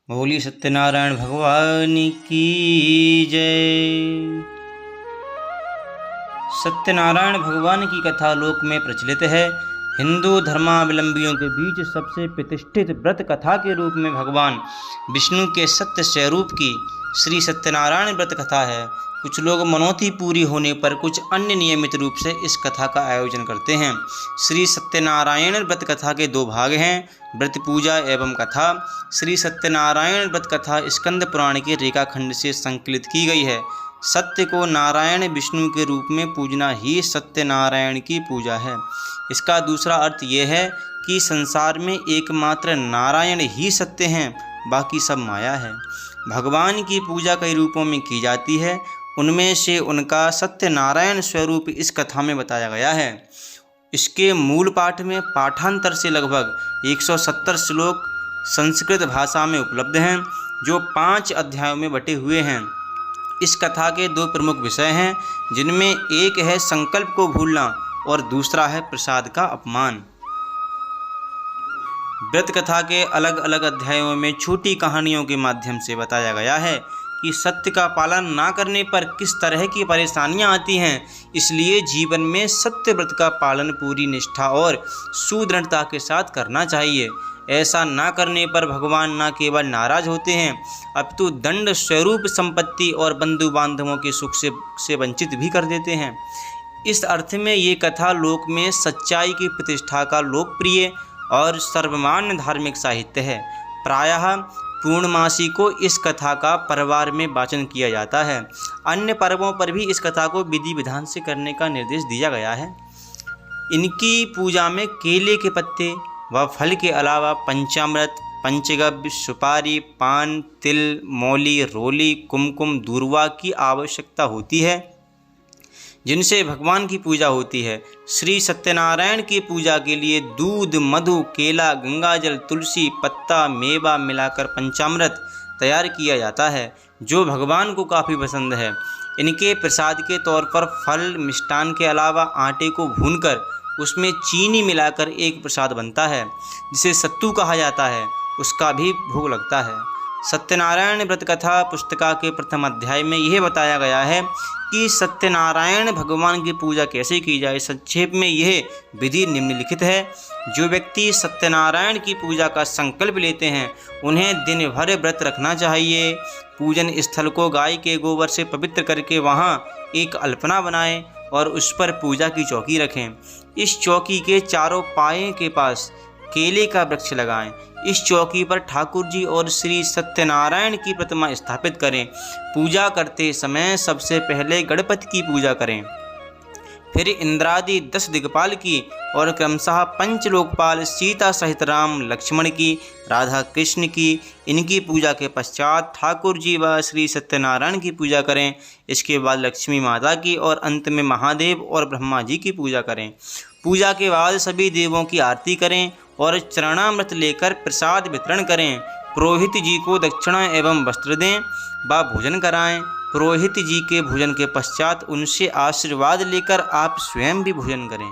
बोली सत्यनारायण भगवान की जय। सत्यनारायण भगवान की कथा लोक में प्रचलित है। हिंदू धर्मावलंबियों के बीच सबसे प्रतिष्ठित व्रत कथा के रूप में भगवान विष्णु के सत्य स्वरूप की श्री सत्यनारायण व्रत कथा है। कुछ लोग मनौती पूरी होने पर कुछ अन्य नियमित रूप से इस कथा का आयोजन करते हैं। श्री सत्यनारायण व्रत कथा के दो भाग हैं, व्रत पूजा एवं कथा। श्री सत्यनारायण व्रत कथा स्कंद पुराण के रेखाखंड से संकलित की गई है। सत्य को नारायण विष्णु के रूप में पूजना ही सत्यनारायण की पूजा है। इसका दूसरा अर्थ यह है कि संसार में एकमात्र नारायण ही सत्य हैं, बाकी सब माया है। भगवान की पूजा कई रूपों में की जाती है, उनमें से उनका सत्यनारायण स्वरूप इस कथा में बताया गया है। इसके मूल पाठ में पाठांतर से लगभग 170 श्लोक संस्कृत भाषा में उपलब्ध हैं, जो 5 अध्यायों में बटे हुए हैं। इस कथा के दो प्रमुख विषय हैं, जिनमें एक है संकल्प को भूलना और दूसरा है प्रसाद का अपमान। व्रत कथा के अलग अलग अध्यायों में छोटी कहानियों के माध्यम से बताया गया है कि सत्य का पालन ना करने पर किस तरह की परेशानियां आती हैं। इसलिए जीवन में सत्य व्रत का पालन पूरी निष्ठा और सुदृढ़ता के साथ करना चाहिए। ऐसा ना करने पर भगवान न केवल नाराज होते हैं, अपितु दंड स्वरूप संपत्ति और बंधु बांधवों के सुख से वंचित भी कर देते हैं। इस अर्थ में ये कथा लोक में सच्चाई की प्रतिष्ठा का लोकप्रिय और सर्वमान्य धार्मिक साहित्य है। प्रायः पूर्णमासी को इस कथा का परिवार में वाचन किया जाता है। अन्य पर्वों पर भी इस कथा को विधि विधान से करने का निर्देश दिया गया है। इनकी पूजा में केले के पत्ते व फल के अलावा पंचामृत, पंचगव्य, सुपारी, पान, तिल, मौली, रोली, कुमकुम, दूर्वा की आवश्यकता होती है, जिनसे भगवान की पूजा होती है। श्री सत्यनारायण की पूजा के लिए दूध, मधु, केला, गंगाजल, तुलसी, पत्ता, मेवा मिलाकर पंचामृत तैयार किया जाता है, जो भगवान को काफ़ी पसंद है। इनके प्रसाद के तौर पर फल, मिष्टान के अलावा आटे को भूनकर उसमें चीनी मिलाकर एक प्रसाद बनता है, जिसे सत्तू कहा जाता है, उसका भी भोग लगता है। सत्यनारायण व्रत कथा पुस्तिका के प्रथम अध्याय में यह बताया गया है कि सत्यनारायण भगवान की पूजा कैसे की जाए। संक्षेप में यह विधि निम्नलिखित है। जो व्यक्ति सत्यनारायण की पूजा का संकल्प लेते हैं, उन्हें दिन भर व्रत रखना चाहिए। पूजन स्थल को गाय के गोबर से पवित्र करके वहाँ एक अल्पना बनाएं और उस पर पूजा की चौकी रखें। इस चौकी के चारों पाए के पास केले का वृक्ष लगाएं। इस चौकी पर ठाकुर जी और श्री सत्यनारायण की प्रतिमा स्थापित करें। पूजा करते समय सबसे पहले गणपति की पूजा करें, फिर इंद्रादि 10 दिक्पाल की और क्रमशः पंच लोकपाल सीता सहित राम लक्ष्मण की, राधा कृष्ण की। इनकी पूजा के पश्चात ठाकुर जी व श्री सत्यनारायण की पूजा करें। इसके बाद लक्ष्मी माता की और अंत में महादेव और ब्रह्मा जी की पूजा करें। पूजा के बाद सभी देवों की आरती करें और चरणामृत लेकर प्रसाद वितरण करें। पुरोहित जी को दक्षिणा एवं वस्त्र दें व भोजन कराएं। पुरोहित जी के भोजन के पश्चात उनसे आशीर्वाद लेकर आप स्वयं भी भोजन करें।